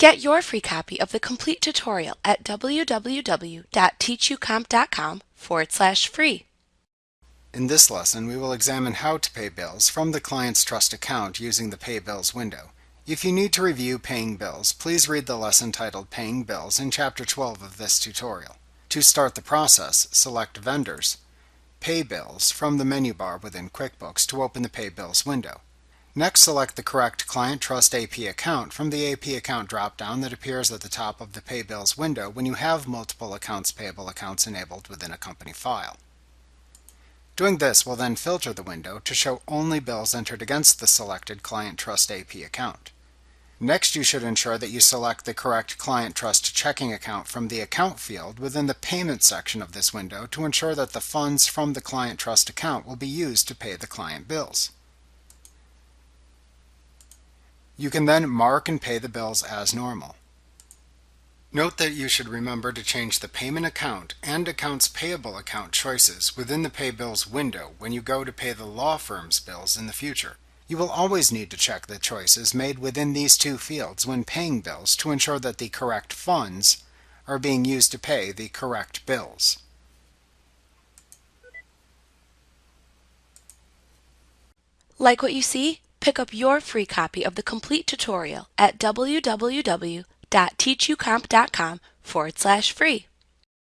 Get your free copy of the complete tutorial at www.teachucomp.com/free. In this lesson, we will examine how to pay bills from the client's trust account using the Pay Bills window. If you need to review paying bills, please read the lesson titled Paying Bills in Chapter 12 of this tutorial. To start the process, select Vendors, Pay Bills from the menu bar within QuickBooks to open the Pay Bills window. Next, select the correct Client Trust AP account from the AP account drop-down that appears at the top of the Pay Bills window when you have multiple accounts payable accounts enabled within a company file. Doing this will then filter the window to show only bills entered against the selected Client Trust AP account. Next, you should ensure that you select the correct Client Trust checking account from the Account field within the Payment section of this window to ensure that the funds from the Client Trust account will be used to pay the client bills. You can then mark and pay the bills as normal. Note that you should remember to change the Payment Account and Accounts Payable account choices within the Pay Bills window when you go to pay the law firm's bills in the future. You will always need to check the choices made within these two fields when paying bills to ensure that the correct funds are being used to pay the correct bills. Like what you see? Pick up your free copy of the complete tutorial at www.teachucomp.com/free.